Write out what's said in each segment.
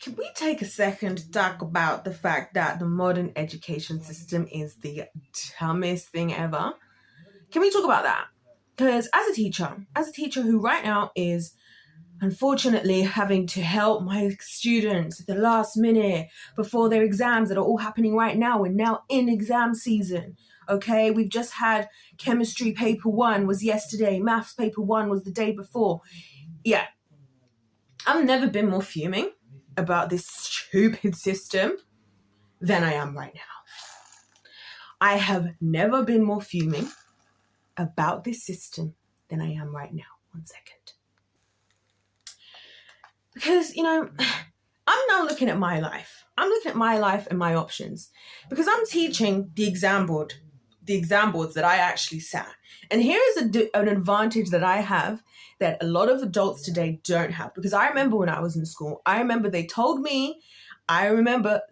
Can we take a second to talk about the fact that the modern education system is the dumbest thing ever? Can we talk about that? Because as a teacher who right now is unfortunately having to help my students at the last minute before their exams that are all happening right now, we're now in exam season. Okay, we've just had chemistry paper 1 was yesterday, maths paper 1 was the day before. Yeah, I've never been more fuming about this stupid system than I am right now. I have never been more fuming about this system than I am right now. 1 second. Because, I'm now looking at my life. I'm looking at my life and my options. Because I'm teaching the exam boards that I actually sat. And here is an advantage that I have that a lot of adults today don't have. Because I remember when I was in school, I remember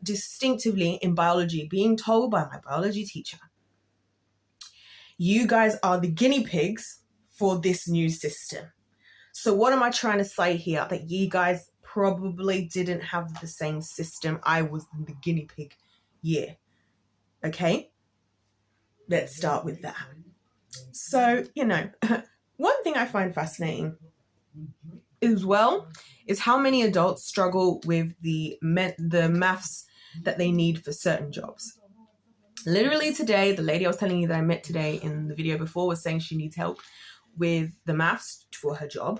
distinctively in biology being told by my biology teacher, you guys are the guinea pigs for this new system. So what am I trying to say here? That you guys probably didn't have the same system. I was in the guinea pig year. Okay? Let's start with that. So, one thing I find fascinating as well is how many adults struggle with the maths that they need for certain jobs. Literally today, the lady I was telling you that I met today in the video before was saying she needs help with the maths for her job.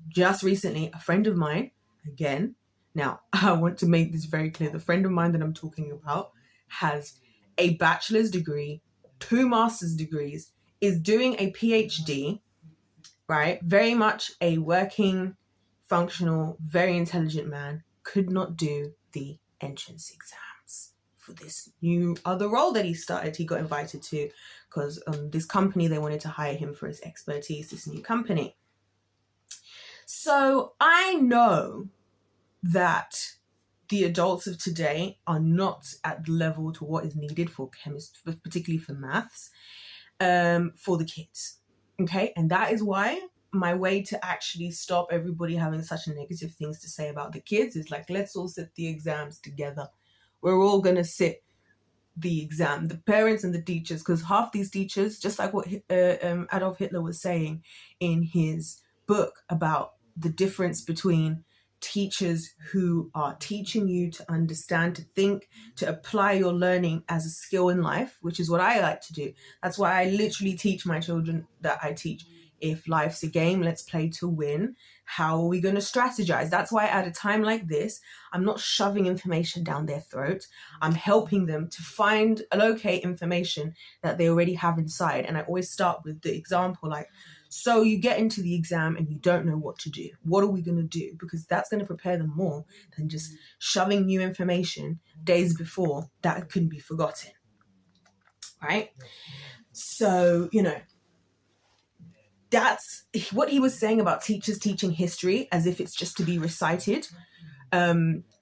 Just recently, a friend of mine, again, now I want to make this very clear, the friend of mine that I'm talking about has a bachelor's degree, 2 master's degrees, is doing a PhD, right? Very much a working, functional, very intelligent man, could not do the entrance exams for this new other role that he got invited to because this company, they wanted to hire him for his expertise, this new company. So I know that the adults of today are not at the level to what is needed for chemistry, particularly for maths, for the kids. Okay, and that is why my way to actually stop everybody having such negative things to say about the kids is like, let's all sit the exams together. We're all going to sit the exam, the parents and the teachers, because half these teachers, just like what Adolf Hitler was saying in his book about the difference between teachers who are teaching you to understand, to think, to apply your learning as a skill in life, which is what I like to do. That's why I literally teach my children that I teach. If life's a game, let's play to win. How are we going to strategize? That's why at a time like this, I'm not shoving information down their throat. I'm helping them to find and locate information that they already have inside. And I always start with the example like, so you get into the exam and you don't know what to do. What are we going to do? Because that's going to prepare them more than just shoving new information days before that can be forgotten. Right? So, that's what he was saying about teachers teaching history as if it's just to be recited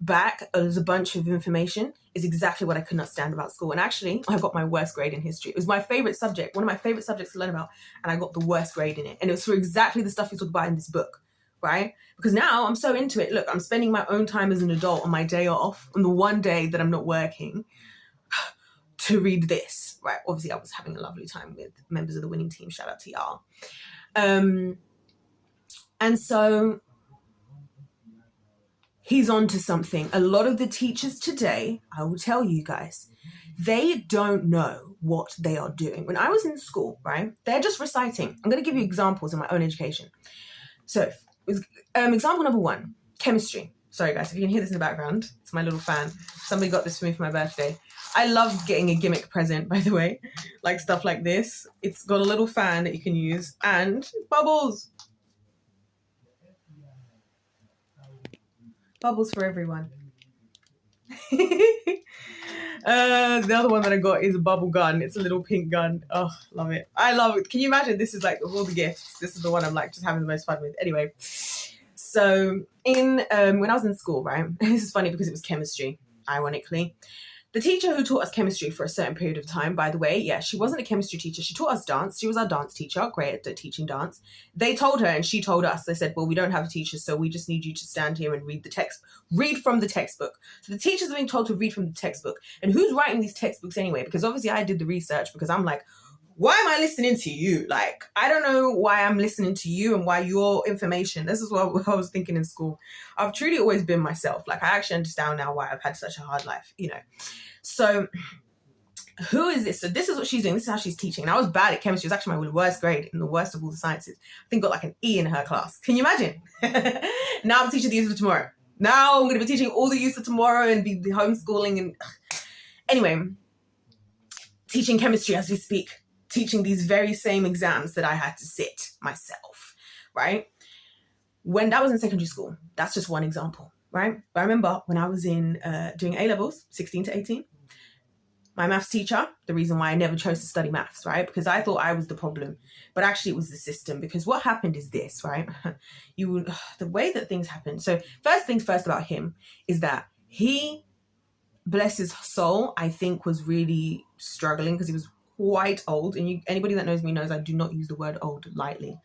back as a bunch of information is exactly what I could not stand about school. And actually, I got my worst grade in history. It was my favorite subject, one of my favorite subjects to learn about, and I got the worst grade in it. And it was for exactly the stuff he talked about in this book, right? Because now I'm so into it. Look, I'm spending my own time as an adult on my day off, on the one day that I'm not working, to read this, right? Obviously, I was having a lovely time with members of the winning team. Shout out to y'all. And so he's on to something. A lot of the teachers today, I will tell you guys, they don't know what they are doing. When I was in school, right, they're just reciting. I'm going to give you examples in my own education. So example number 1, chemistry. Sorry guys, if you can hear this in the background, it's my little fan. Somebody got this for me for my birthday. I love getting a gimmick present, by the way, like stuff like this. It's got a little fan that you can use and bubbles. Bubbles for everyone. The other one that I got is a bubble gun. It's a little pink gun. Oh, love it. I love it. Can you imagine? This is like of all the gifts. This is the one I'm like just having the most fun with. Anyway, so when I was in school, right? This is funny because it was chemistry, ironically. The teacher who taught us chemistry for a certain period of time, by the way, yeah, she wasn't a chemistry teacher. She taught us dance. She was our dance teacher, great at teaching dance. They told her and she told us, they said, well, we don't have a teacher, so we just need you to stand here and read from the textbook. So the teachers are being told to read from the textbook. And who's writing these textbooks anyway? Because obviously I did the research because I'm like, why am I listening to you? Like, I don't know why I'm listening to you and why your information, this is what I was thinking in school. I've truly always been myself. Like, I actually understand now why I've had such a hard life, you know. So who is this? So this is what she's doing. This is how she's teaching. And I was bad at chemistry. It was actually my worst grade in the worst of all the sciences. I think got like an E in her class. Can you imagine? Now I'm teaching the use of tomorrow. Now I'm going to be teaching all the use of tomorrow and be homeschooling. And anyway, teaching chemistry as we speak. Teaching these very same exams that I had to sit myself, right? When that was in secondary school, that's just one example, right? But I remember when I was in doing A-levels, 16 to 18, my maths teacher, the reason why I never chose to study maths, right? Because I thought I was the problem, but actually it was the system. Because what happened is this, right? The way that things happen. So first things first about him is that he, bless his soul, I think was really struggling because he was quite old, and anybody that knows me knows I do not use the word old lightly.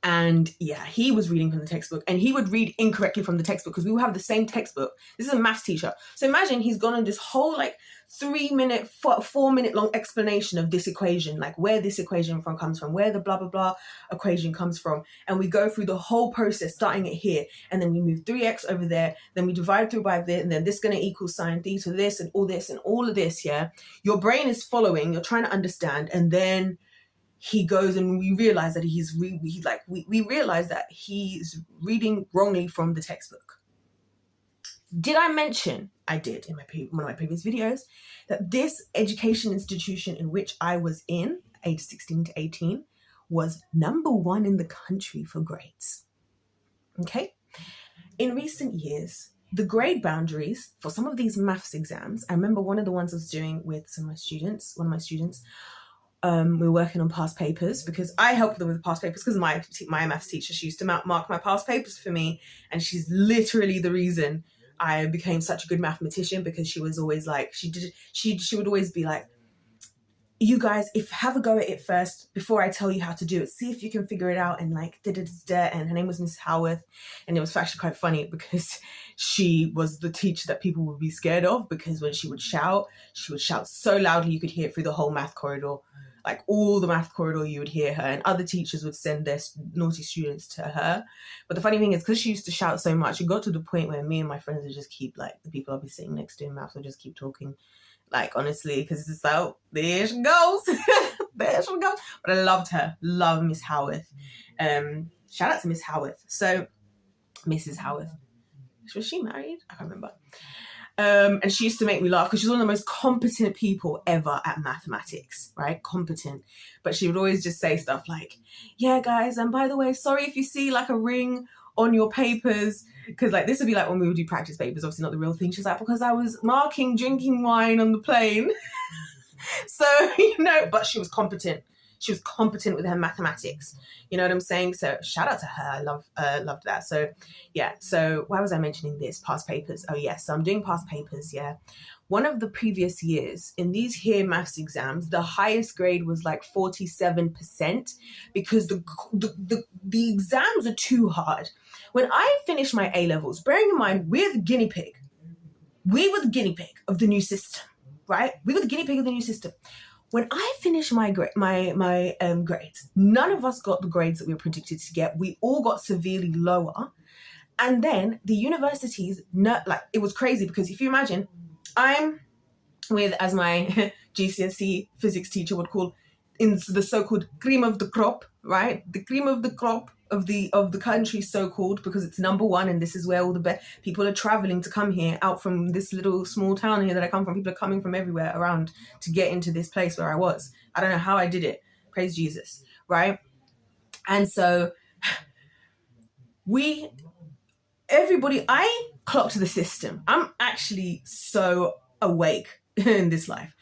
And yeah, he was reading from the textbook, and he would read incorrectly from the textbook because we will have the same textbook. This is a maths teacher. So imagine he's gone on this whole like 4-minute long explanation of this equation, like where this equation comes from, where the blah, blah, blah equation comes from. And we go through the whole process, starting it here. And then we move 3x over there. Then we divide through by this. And then this is going to equal sine theta this and all of this. Yeah. Your brain is following. You're trying to understand. And then he goes and we realize that we realize that he's reading wrongly from the textbook. Did I mention, I did in one of my previous videos, that this education institution in which I was in, age 16 to 18, was number 1 in the country for grades. Okay? In recent years, the grade boundaries for some of these maths exams, I remember one of the ones I was doing with one of my students, we were working on past papers because I helped them with past papers because my maths teacher, she used to mark my past papers for me, and she's literally the reason I became such a good mathematician, because she was always like, she would always be like, you guys, have a go at it first before I tell you how to do it. See if you can figure it out, and like and her name was Miss Howarth, and it was actually quite funny because she was the teacher that people would be scared of, because when she would shout so loudly you could hear it through the whole math corridor. Like all the math corridor, you would hear her, and other teachers would send their naughty students to her. But the funny thing is, because she used to shout so much, it got to the point where me and my friends would just keep, like, the people I'll be sitting next to in maths would just keep talking, like, honestly, because it's just like, oh, there she goes. There she goes. But I loved her. Love Miss Howarth. Shout out to Miss Howarth. So, Mrs. Howarth. Was she married? I can't remember. And she used to make me laugh because she's one of the most competent people ever at mathematics, right? Competent. But she would always just say stuff like, yeah, guys, and by the way, sorry if you see like a ring on your papers, because like this would be like when we would do practice papers, obviously not the real thing. She's like, because I was marking drinking wine on the plane. So, but she was competent. She was competent with her mathematics. You know what I'm saying? So shout out to her. I loved that. So yeah. So why was I mentioning this? Past papers. Oh yes. So I'm doing past papers. Yeah. One of the previous years in these here maths exams, the highest grade was like 47% because the exams are too hard. When I finished my A-levels, bearing in mind, we're the guinea pig. We were the guinea pig of the new system, right? We were the guinea pig of the new system. When I finished my grades, none of us got the grades that we were predicted to get. We all got severely lower. And then the universities, it was crazy because if you imagine, I'm with, as my GCSE physics teacher would call, in the so-called cream of the crop, right? The cream of the crop of the country, so-called, because it's number 1, and this is where all the best people are traveling to come here, out from this little small town here that I come from. People are coming from everywhere around to get into this place where I was. I don't know how I did it. Praise Jesus, right? And so I clocked the system. I'm actually so awake in this life.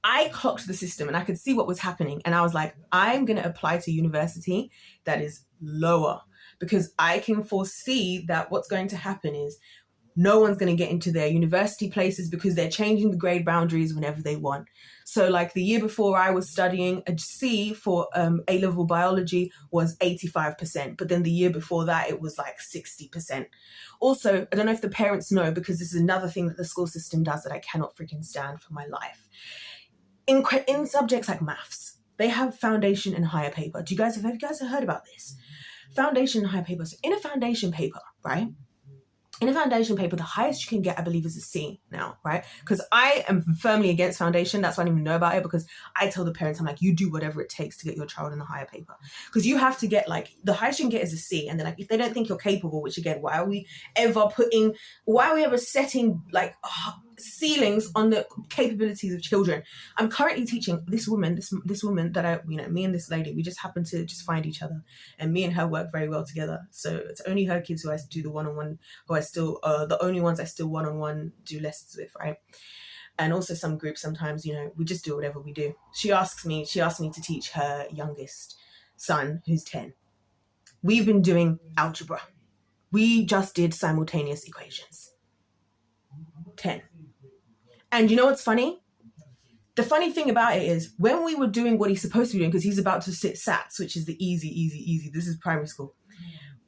I clocked the system and I could see what was happening. And I was like, I'm going to apply to university that is lower, because I can foresee that what's going to happen is No one's going to get into their university places because they're changing the grade boundaries whenever they want. So like the year before I was studying, a C for A-level biology was 85%. But then the year before that, it was like 60%. Also, I don't know if the parents know, because this is another thing that the school system does that I cannot freaking stand for my life. In subjects like maths, they have foundation and higher paper. Have you guys heard about this? Foundation and higher paper. So in a foundation paper, right? In a foundation paper, the highest you can get, I believe, is a C now, right? Because I am firmly against foundation. That's why I don't even know about it, because I tell the parents, I'm like, you do whatever it takes to get your child in the higher paper. Because you have to get, like, the highest you can get is a C. And then, like, if they don't think you're capable, which again, why are we ever setting, like, ceilings on the capabilities of children? I'm currently teaching this woman, this woman that I, me and this lady, we just happen to just find each other, and me and her work very well together. So it's only her kids who I do the one-on-one, who I still, the only ones I still one-on-one do lessons with, right? And also some groups sometimes, we just do whatever we do. She asked me to teach her youngest son, who's 10. We've been doing algebra. We just did simultaneous equations. 10. And you know what's funny? The funny thing about it is, when we were doing what he's supposed to be doing, because he's about to sit SATs, which is the easy. This is primary school.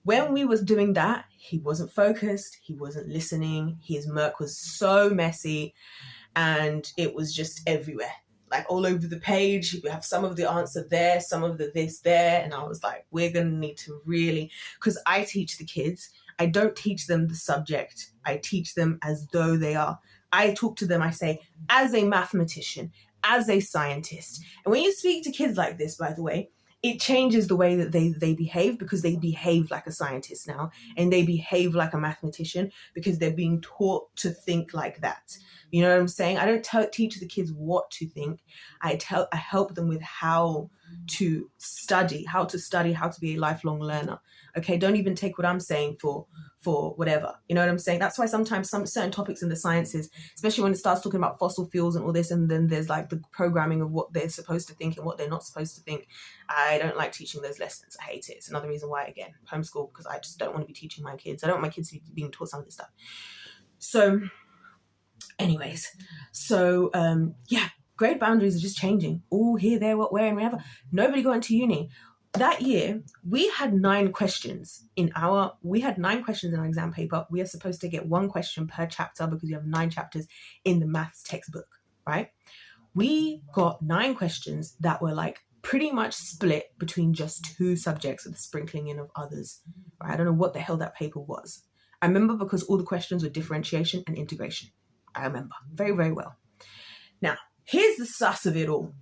When we was doing that, he wasn't focused. He wasn't listening. His work was so messy, and it was just everywhere, like all over the page. We have some of the answer there, some of the this there. And I was like, we're going to need to really, because I teach the kids. I don't teach them the subject. I teach them as though they are. I talk to them, I say, as a mathematician, as a scientist. And when you speak to kids like this, by the way, it changes the way that they behave, because they behave like a scientist now, and they behave like a mathematician because they're being taught to think like that. You know what I'm saying? I don't teach the kids what to think. I help them with how to study, how to be a lifelong learner. Okay, don't even take what I'm saying for whatever. You know what I'm saying? That's why sometimes some certain topics in the sciences, especially when it starts talking about fossil fuels and all this, and then there's like the programming of what they're supposed to think and what they're not supposed to think. I don't like teaching those lessons. I hate it. It's another reason why, again, homeschool, because I just don't want to be teaching my kids. I don't want my kids to be being taught some of this stuff. So anyways, grade boundaries are just changing. All here, there, what, where, and wherever. Nobody got into uni. That year, we had 9 questions in our exam paper. We are supposed to get 1 question per chapter because we have 9 chapters in the maths textbook, right? We got 9 questions that were like pretty much split between just 2 subjects with a sprinkling in of others, right? I don't know what the hell that paper was. I remember because all the questions were differentiation and integration. I remember very, very well. Now, here's the sus of it all.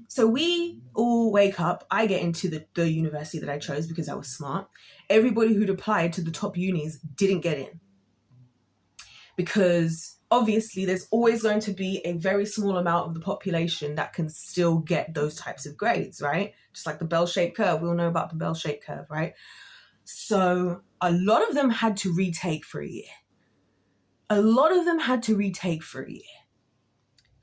So we all wake up. I get into the university that I chose because I was smart. Everybody who'd applied to the top unis didn't get in, because obviously there's always going to be a very small amount of the population that can still get those types of grades, right? Just like the bell-shaped curve. We all know about the bell-shaped curve, right? So a lot of them had to retake for a year.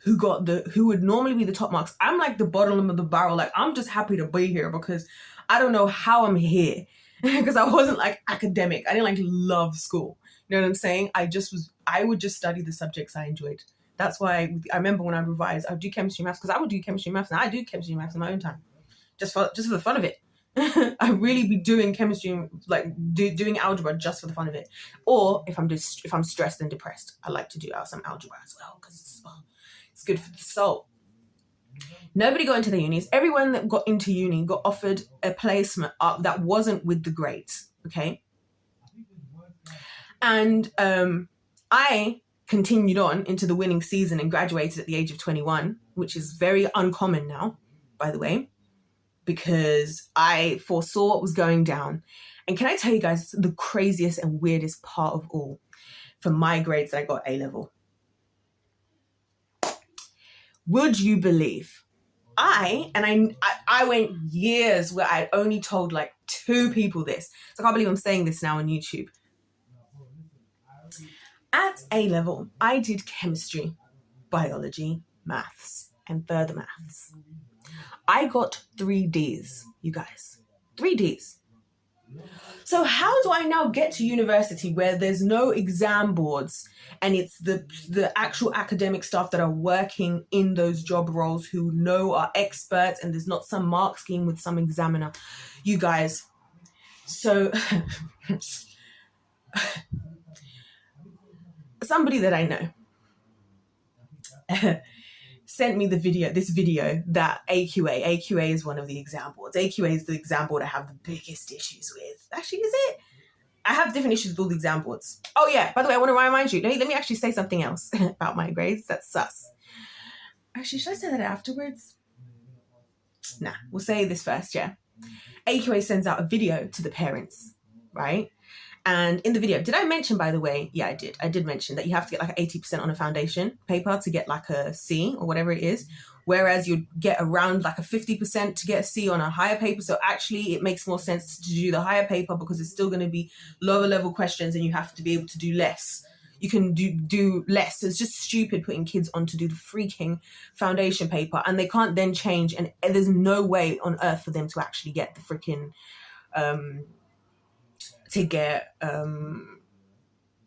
Who would normally be the top marks. I'm like the bottom of the barrel. Like, I'm just happy to be here because I don't know how I'm here because I wasn't like academic. I didn't like love school. You know what I'm saying? I would just study the subjects I enjoyed. That's why I remember when I revised, I would do chemistry and maths, because I would do chemistry and maths, and I do chemistry and maths in my own time, just for the fun of it. I really be doing chemistry, like doing algebra just for the fun of it. Or if I'm stressed and depressed, I like to do some algebra as well, because it's good for the soul. Nobody got into the unis. Everyone that got into uni got offered a placement that wasn't with the grades, okay? And I continued on into the winning season and graduated at the age of 21, which is very uncommon now, by the way, because I foresaw what was going down. And can I tell you guys the craziest and weirdest part of all? For my grades, I got A-level. Would you believe? I went years where I'd only told like 2 people this. So I can't believe I'm saying this now on YouTube. At A-level, I did chemistry, biology, maths, and further maths. I got 3 Ds, you guys. 3 Ds. So how do I now get to university where there's no exam boards and it's the actual academic staff that are working in those job roles who know are experts, and there's not some mark scheme with some examiner? You guys, so somebody that I know sent me this video that AQA is one of the exam boards. AQA is the exam board I have the biggest issues with. Actually, is it? I have different issues with all the exam boards. Oh yeah, by the way, I want to remind you, let me actually say something else about my grades. That's sus. Actually, should I say that afterwards? Nah, we'll say this first, yeah. AQA sends out a video to the parents, right? And in the video, did I mention, by the way, yeah, I did mention that you have to get like 80% on a foundation paper to get like a C or whatever it is, whereas you get around like a 50% to get a C on a higher paper. So actually it makes more sense to do the higher paper because it's still going to be lower level questions and you have to be able to do less. You can do less. So it's just stupid putting kids on to do the freaking foundation paper, and they can't then change, and there's no way on earth for them to actually get the freaking to get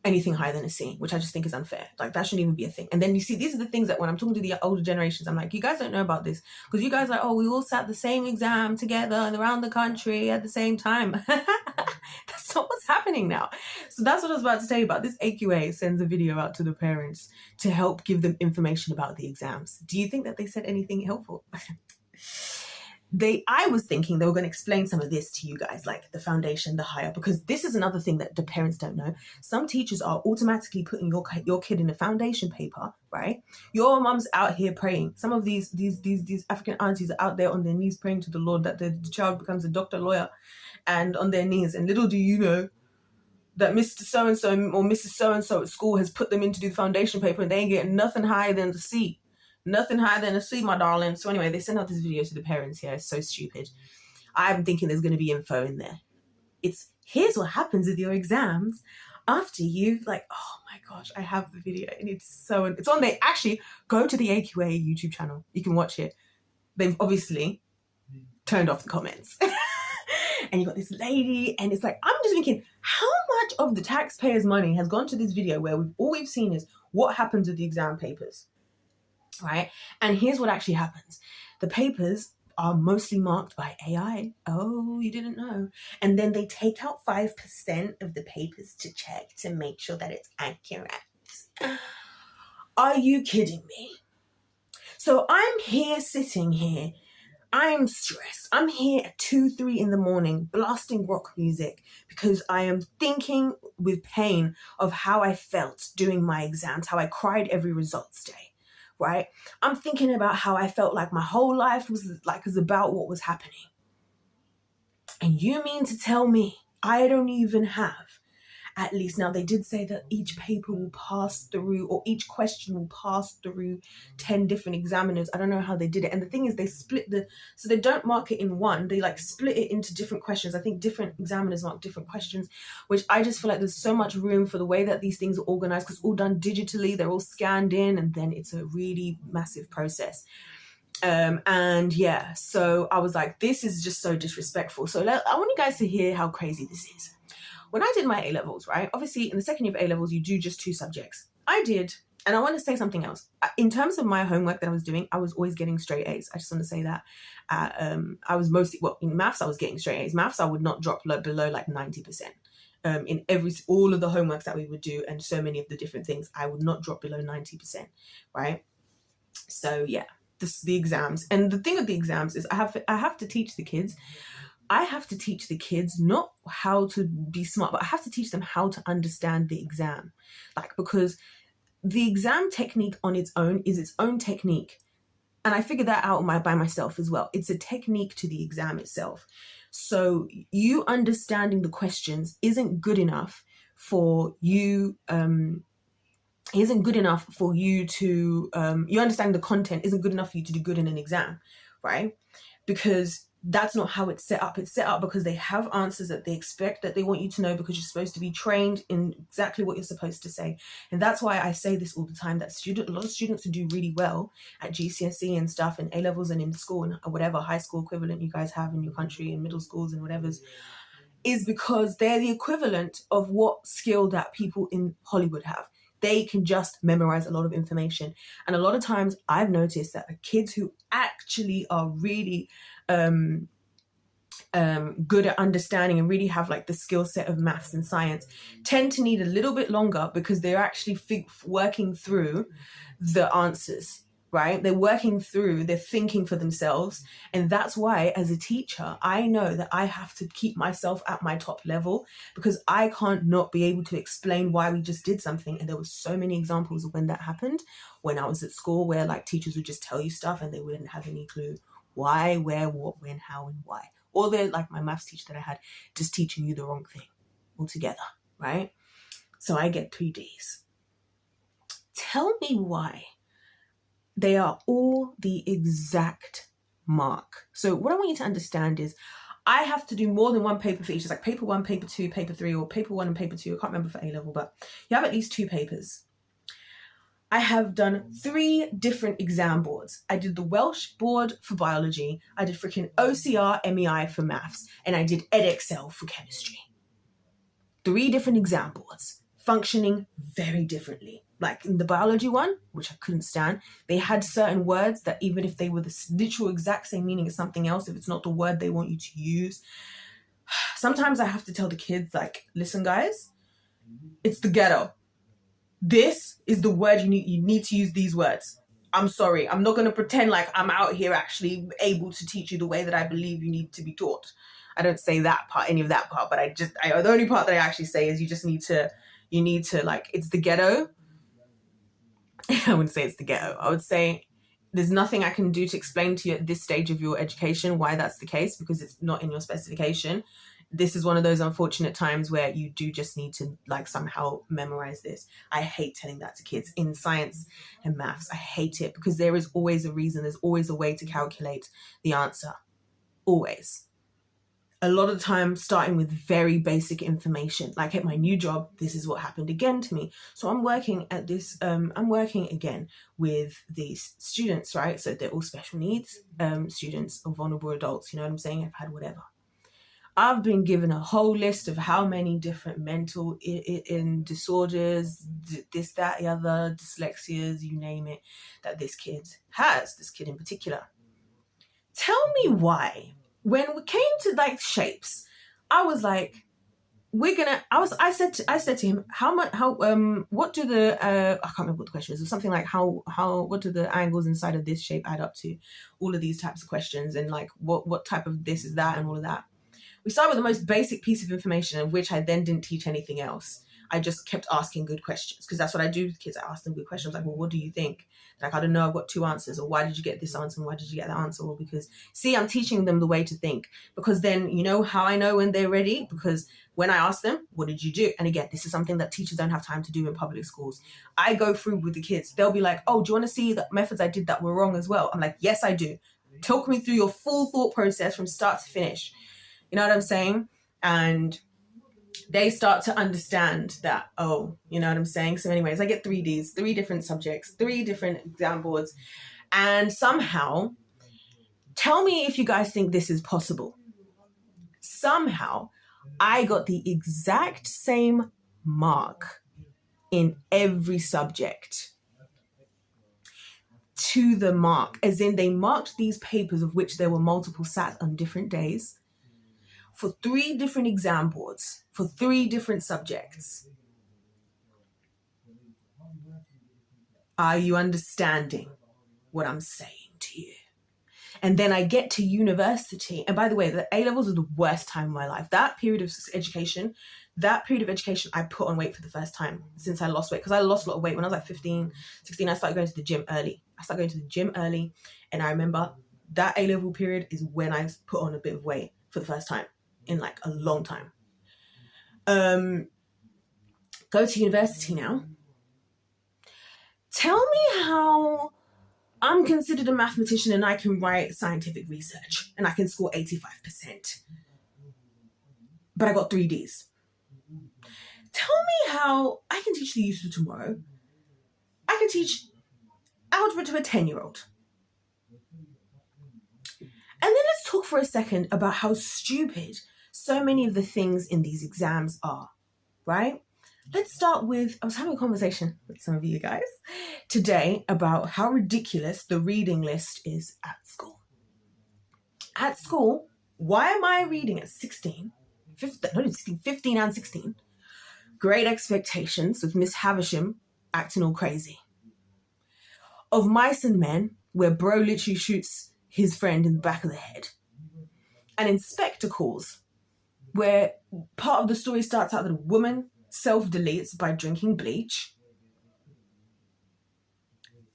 anything higher than a C, which I just think is unfair. Like, that shouldn't even be a thing. And then you see, these are the things that when I'm talking to the older generations, I'm like, you guys don't know about this because you guys are like, oh, we all sat the same exam together and around the country at the same time. That's not what's happening now. So that's what I was about to tell you about. This AQA sends a video out to the parents to help give them information about the exams. Do you think that they said anything helpful? I was thinking they were going to explain some of this to you guys, like the foundation, the higher, because this is another thing that the parents don't know. Some teachers are automatically putting your kid in a foundation paper, right? Your mum's out here praying. Some of these African aunties are out there on their knees praying to the Lord that the child becomes a doctor, lawyer, and on their knees. And little do you know that Mr. So-and-so or Mrs. So-and-so at school has put them in to do the foundation paper and they ain't getting nothing higher than the C. Nothing higher than a C, my darling. So anyway, they sent out this video to the parents here. It's so stupid. I'm thinking there's going to be info in there. Here's what happens with your exams after you've oh my gosh, I have the video. And it's on there. Actually, go to the AQA YouTube channel. You can watch it. They've obviously turned off the comments. And you got this lady, and it's like, I'm just thinking, how much of the taxpayers' money has gone to this video where all we've seen is what happens with the exam papers? Right? And here's what actually happens. The papers are mostly marked by AI. Oh, you didn't know. And then they take out 5% of the papers to check to make sure that it's accurate. Are you kidding me? So I'm here sitting here. I'm stressed. I'm here at 2, 3 in the morning blasting rock music because I am thinking with pain of how I felt doing my exams, how I cried every results day. Right? I'm thinking about how I felt like my whole life was about what was happening. And you mean to tell me I don't even have at least, now they did say that each paper will pass through, or each question will pass through 10 different examiners. I don't know how they did it. And the thing is, they split so they don't mark it in one, they split it into different questions. I think different examiners mark different questions, which I just feel like there's so much room for the way that these things are organized, because it's all done digitally, they're all scanned in, and then it's a really massive process. And yeah, so I was like, this is just so disrespectful. So I want you guys to hear how crazy this is. When I did my A-levels, right, obviously in the second year of A-levels, you do just 2 subjects. I did, and I want to say something else. In terms of my homework that I was doing, I was always getting straight A's. I just want to say that. I was mostly, in maths, I was getting straight A's. Maths, I would not drop below 90%. In all of the homeworks that we would do, and so many of the different things, I would not drop below 90%, right? So yeah, the exams. And the thing with the exams is I have to teach the kids. I have to teach the kids not how to be smart, but I have to teach them how to understand the exam. Because the exam technique on its own is its own technique. And I figured that out by myself as well. It's a technique to the exam itself. So you understanding the questions isn't good enough for you. Isn't good enough for you to, you understand the content isn't good enough for you to do good in an exam, right? Because that's not how it's set up. It's set up because they have answers that they expect, that they want you to know, because you're supposed to be trained in exactly what you're supposed to say. And that's why I say this all the time, that a lot of students who do really well at GCSE and stuff, and A-levels and in school and whatever high school equivalent you guys have in your country, and middle schools and whatever's, is because they're the equivalent of what skill that people in Hollywood have. They can just memorize a lot of information. And a lot of times I've noticed that the kids who actually are really good at understanding and really have like the skill set of maths and science tend to need a little bit longer because they're actually working through the answers, right? They're working through, they're thinking for themselves. And that's why as a teacher, I know that I have to keep myself at my top level because I can't not be able to explain why we just did something. And there were so many examples of when that happened when I was at school where like teachers would just tell you stuff and they wouldn't have any clue why, where, what, when, how, and why. Or they're like my maths teacher that I had just teaching you the wrong thing altogether, right? So I get 3 Ds. Tell me why they are all the exact mark. So what I want you to understand is I have to do more than one paper for each. It's like paper 1, paper 2, paper 3, or paper 1 and paper 2. I can't remember for A-level, but you have at least 2 papers. I have done 3 different exam boards. I did the Welsh board for biology. I did freaking OCR MEI for maths. And I did Edexcel for chemistry. 3 different exam boards functioning very differently. Like in the biology one, which I couldn't stand, they had certain words that even if they were the literal exact same meaning as something else, if it's not the word they want you to use, sometimes I have to tell the kids like, listen guys, it's the ghetto. This is the word you need to use these words. I'm sorry. I'm not going to pretend like I'm out here actually able to teach you the way that I believe you need to be taught. I don't say that part, any of that part, but the only part that I actually say is you need to like, it's the ghetto. I wouldn't say it's the ghetto. I would say there's nothing I can do to explain to you at this stage of your education why that's the case because it's not in your specification. This is one of those unfortunate times where you do just need to like somehow memorize this. I hate telling that to kids in science and maths. I hate it because there is always a reason. There's always a way to calculate the answer. Always. A lot of the time starting with very basic information. Like at my new job, this is what happened again to me. So I'm working at this, I'm working again with these students, right? So they're all special needs students or vulnerable adults, you know what I'm saying? I've had whatever. I've been given a whole list of how many different mental disorders, this, that, the other, dyslexias, you name it, that this kid has, this kid in particular. Tell me why, when we came to like shapes, I was like, I said to him, what do the, I can't remember what the question is. It was something like what do the angles inside of this shape add up to? All of these types of questions and like, what type of this is that and all of that. We started with the most basic piece of information of which I then didn't teach anything else. I just kept asking good questions because that's what I do with kids. I ask them good questions like, well, what do you think? Like, I don't know, I've got 2 answers. Or why did you get this answer? And why did you get that answer? Well, because, see, I'm teaching them the way to think. Because then, you know how I know when they're ready? Because when I ask them, what did you do? And again, this is something that teachers don't have time to do in public schools. I go through with the kids. They'll be like, oh, do you want to see the methods I did that were wrong as well? I'm like, yes, I do. Talk me through your full thought process from start to finish. You know what I'm saying? And they start to understand that, oh, you know what I'm saying? So anyways, I get 3 Ds, 3 different subjects, 3 different exam boards. And somehow, tell me if you guys think this is possible. Somehow, I got the exact same mark in every subject. To the mark. As in, they marked these papers of which there were multiple sat on different days. For 3 different exam boards, for 3 different subjects. Are you understanding what I'm saying to you? And then I get to university. And by the way, the A-levels are the worst time of my life. That period of education, I put on weight for the first time since I lost weight. Because I lost a lot of weight when I was like 15, 16. I started going to the gym early. And I remember that A-level period is when I put on a bit of weight for the first time in like a long time. Go to university now. Tell me how I'm considered a mathematician and I can write scientific research and I can score 85%. But I got 3 Ds. Tell me how I can teach the youth of tomorrow. I can teach algebra to a 10-year-old. And then let's talk for a second about how stupid so many of the things in these exams are, right? Let's start with, I was having a conversation with some of you guys today about how ridiculous the reading list is at school. At school, why am I reading at 16, 15 and 16, Great Expectations with Miss Havisham acting all crazy? Of Mice and Men, where bro literally shoots his friend in the back of the head. And in Spectacles, where part of the story starts out that a woman self-deletes by drinking bleach.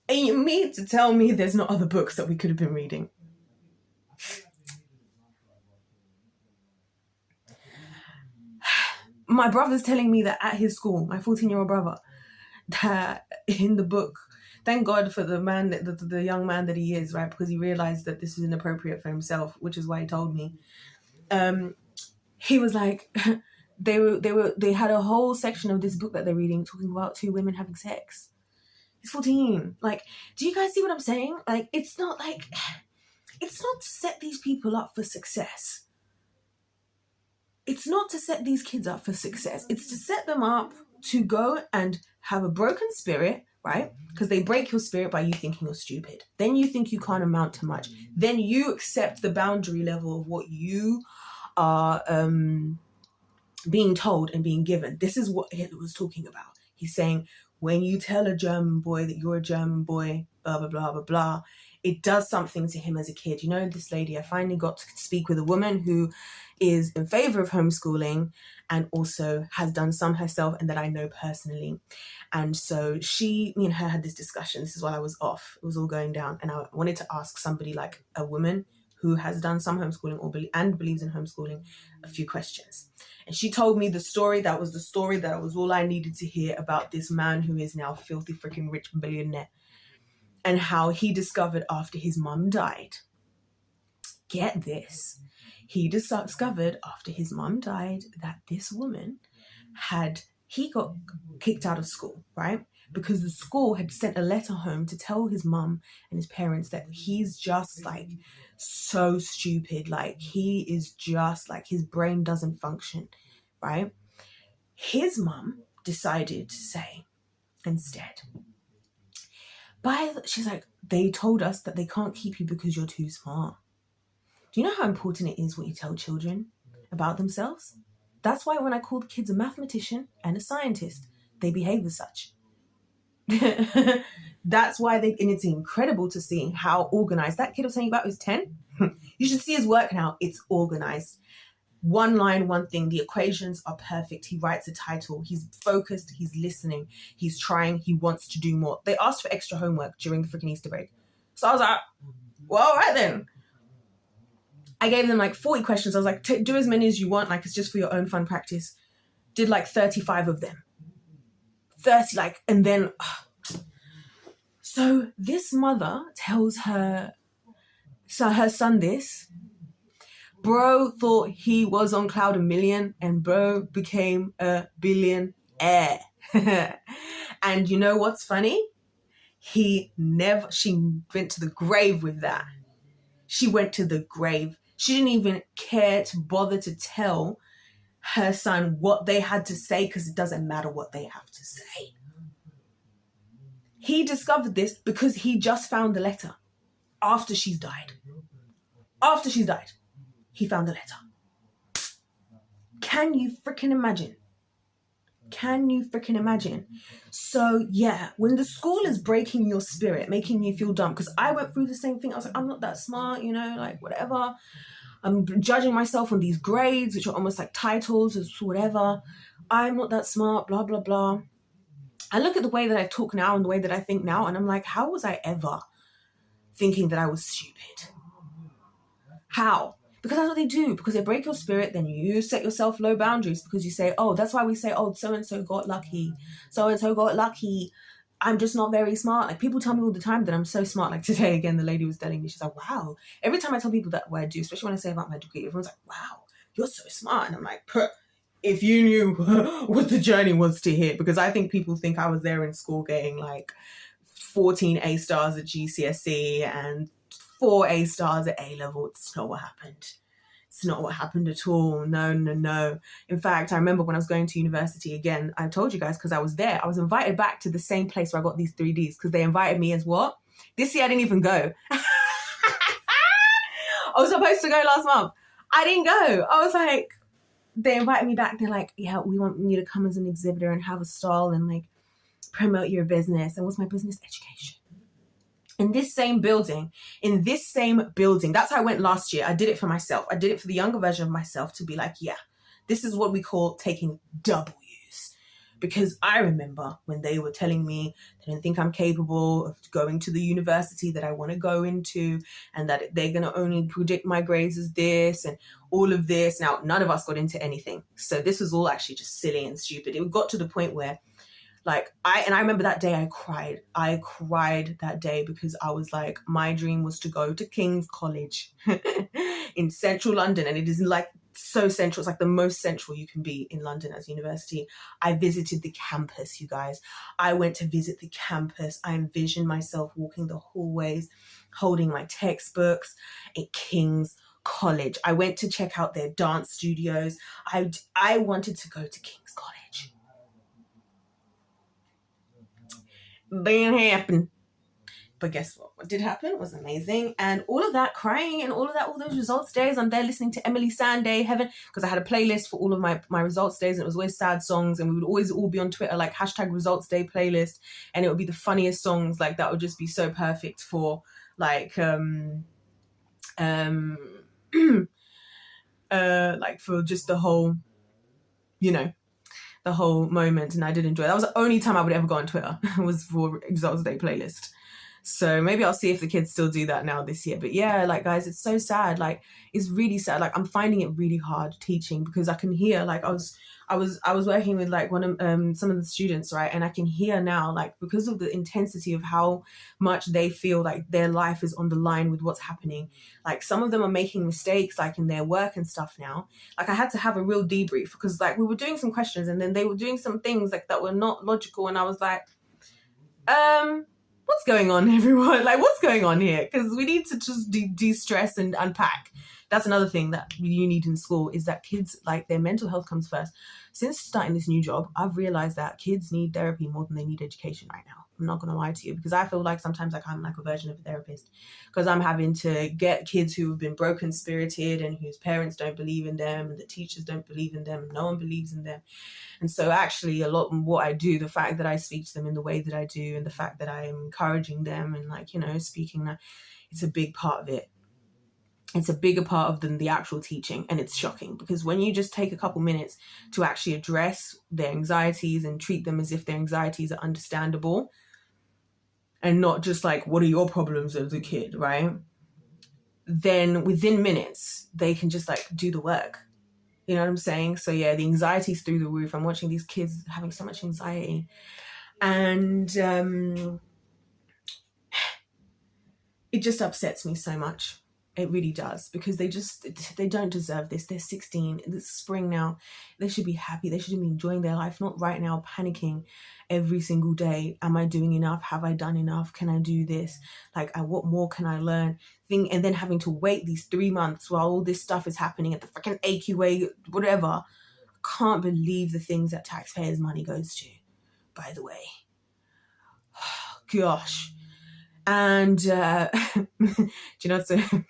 And you mean to tell me there's not other books that we could have been reading? My brother's telling me that at his school, my 14-year-old brother, that in the book, thank God for the man, the young man that he is, right? Because he realized that this was inappropriate for himself, which is why he told me. He was like, they had a whole section of this book that they're reading talking about two women having sex. He's 14. Like, do you guys see what I'm saying? Like, it's not to set these people up for success. It's not to set these kids up for success. It's to set them up to go and have a broken spirit, right? Because they break your spirit by you thinking you're stupid. Then you think you can't amount to much. Then you accept the boundary level of what you are being told and being given. This is what Hitler was talking about. He's saying, when you tell a German boy that you're a German boy, blah, blah, blah, blah, blah, it does something to him as a kid. You know, this lady, I finally got to speak with a woman who is in favor of homeschooling and also has done some herself and that I know personally. And so me and her had this discussion. This is while I was off. It was all going down. And I wanted to ask somebody like a woman who has done some homeschooling and believes in homeschooling a few questions. And she told me the story that was all I needed to hear about this man who is now a filthy freaking rich billionaire and how he discovered after his mum died. Get this. He discovered after his mum died that this woman he got kicked out of school, right? Because the school had sent a letter home to tell his mum and his parents that he's just like so stupid. Like he is just like his brain doesn't function, right? His mum decided to say instead, she's like, they told us that they can't keep you because you're too smart. Do you know how important it is what you tell children about themselves? That's why when I call the kids a mathematician and a scientist, they behave as such. That's why and it's incredible to see how organized that kid I was telling you about who's 10. You should see his work now. It's organized. One line, one thing. The equations are perfect. He writes a title. He's focused. He's listening. He's trying. He wants to do more. They asked for extra homework during the freaking Easter break. So I was like, well, all right then. I gave them like 40 questions. I was like, do as many as you want. Like, it's just for your own fun practice. Did like 35 of them. 30, like, and then... So this mother tells her son this. Bro thought he was on cloud a million and bro became a billionaire. And you know what's funny? She went to the grave with that. She went to the grave. She didn't even care to bother to tell her son what they had to say because it doesn't matter what they have to say. He discovered this because he just found the letter after she's died. After she's died, he found the letter. Can you freaking imagine? Can you freaking imagine? So yeah, when the school is breaking your spirit, making you feel dumb, because I went through the same thing. I was like, I'm not that smart, you know, like whatever. I'm judging myself on these grades, which are almost like titles or whatever. I'm not that smart, blah, blah, blah. I look at the way that I talk now and the way that I think now, and I'm like, how was I ever thinking that I was stupid? How? Because that's what they do. Because they break your spirit, then you set yourself low boundaries because you say, oh, that's why we say, oh, so-and-so got lucky. So-and-so got lucky. I'm just not very smart. Like, people tell me all the time that I'm so smart. Like today, again, the lady was telling me, she's like, wow. Every time I tell people that what I do, especially when I say about my degree, everyone's like, wow, you're so smart. And I'm like, if you knew what the journey was to here, because I think people think I was there in school getting like 14 A stars at GCSE and 4 A stars at A level. It's not what happened. It's not what happened at all. No, no, no. In fact, I remember when I was going to university again, I told you guys because I was there, I was invited back to the same place where I got these 3Ds because they invited me as what? This year I didn't even go. I was supposed to go last month. I didn't go. I was like, they invited me back. They're like, yeah, we want you to come as an exhibitor and have a stall and like promote your business. And what's my business? Education. In this same building, that's how I went last year. I did it for myself. I did it for the younger version of myself to be like, yeah, this is what we call taking W's. Because I remember when they were telling me they didn't think I'm capable of going to the university that I want to go into and that they're going to only predict my grades as this and all of this. Now, none of us got into anything. So this was all actually just silly and stupid. It got to the point where like I remember that day I cried that day because I was like, my dream was to go to King's College in central London. And it is like so central. It's like the most central you can be in London as a university. I visited the campus, you guys. I went to visit the campus. I envisioned myself walking the hallways, holding my textbooks at King's College. I went to check out their dance studios. I wanted to go to King's College. Didn't happen. But guess what? What did happen? It was amazing. And all of that crying and all those results days, I'm there listening to Emily Sandé, Heaven, because I had a playlist for all of my results days and it was always sad songs and we would always all be on Twitter like #results day playlist and it would be the funniest songs like that would just be so perfect for like like for just the whole, you know, the whole moment. And I did enjoy it. That was the only time I would ever go on Twitter was for Results Day playlist. So maybe I'll see if the kids still do that now this year. But yeah, like guys, it's so sad. Like it's really sad. Like I'm finding it really hard teaching because I can hear like I was working with like one of some of the students, right? And I can hear now like because of the intensity of how much they feel like their life is on the line with what's happening. Like some of them are making mistakes like in their work and stuff now. Like I had to have a real debrief because like we were doing some questions and then they were doing some things like that were not logical and I was like, what's going on, everyone? Like, what's going on here? Because we need to just de-stress and unpack. That's another thing that you need in school is that kids, like, their mental health comes first. Since starting this new job, I've realized that kids need therapy more than they need education right now. I'm not going to lie to you because I feel like sometimes like I'm like a version of a therapist because I'm having to get kids who have been broken spirited and whose parents don't believe in them and the teachers don't believe in them and no one believes in them. And so actually a lot of what I do, the fact that I speak to them in the way that I do and the fact that I am encouraging them and like, you know, speaking that it's a big part of it. It's a bigger part of than the actual teaching. And it's shocking because when you just take a couple minutes to actually address their anxieties and treat them as if their anxieties are understandable and not just like, what are your problems as a kid, right? Then within minutes, they can just like do the work. You know what I'm saying? So yeah, the anxiety's through the roof. I'm watching these kids having so much anxiety. And it just upsets me so much. It really does because they don't deserve this. They're 16. It's spring now. They should be happy. They should be enjoying their life, not right now panicking every single day. Am I doing enough? Have I done enough? Can I do this? Like, what more can I learn? And then having to wait these 3 months while all this stuff is happening at the fucking AQA, whatever. I can't believe the things that taxpayers' money goes to, by the way. Gosh. And do you know, so I'm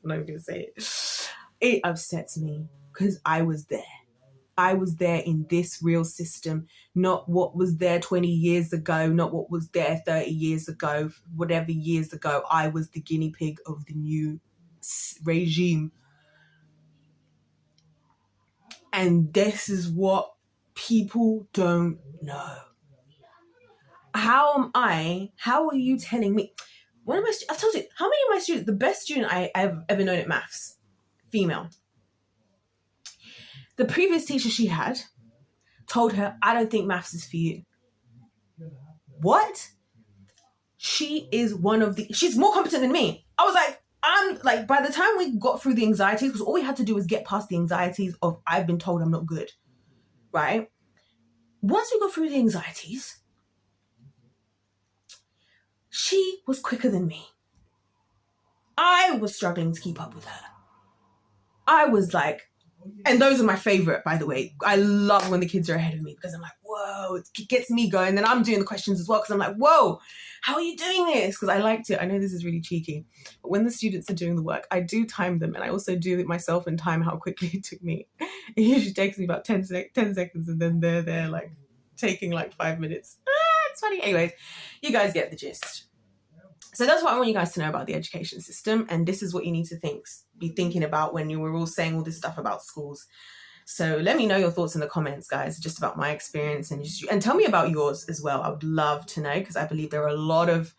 not even gonna say it. It upsets me because I was there. I was there in this real system, not what was there 20 years ago, not what was there 30 years ago, whatever years ago. I was the guinea pig of the new regime. And this is what people don't know. How are you telling me? I've told you, how many of my students, the best student I've ever known at maths, female. The previous teacher she had told her, I don't think maths is for you. What? She is she's more competent than me. I was like, by the time we got through the anxieties, because all we had to do was get past the anxieties of I've been told I'm not good, right? Once we got through the anxieties, she was quicker than me. I was struggling to keep up with her. I was like, and those are my favorite, by the way. I love when the kids are ahead of me because I'm like, whoa, it gets me going. Then I'm doing the questions as well because I'm like, whoa, how are you doing this? Because I liked it. I know this is really cheeky, but when the students are doing the work, I do time them, and I also do it myself and time how quickly it took me. It usually takes me about 10 seconds, and then they're like taking like 5 minutes. It's funny. Anyways, you guys get the gist. So that's what I want you guys to know about the education system, and this is what you need to be thinking about when you were all saying all this stuff about schools. So let me know your thoughts in the comments, guys, just about my experience, and tell me about yours as well. I would love to know, because I believe there are a lot of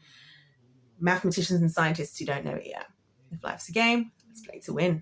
mathematicians and scientists who don't know it yet. If life's a game, let's play to win.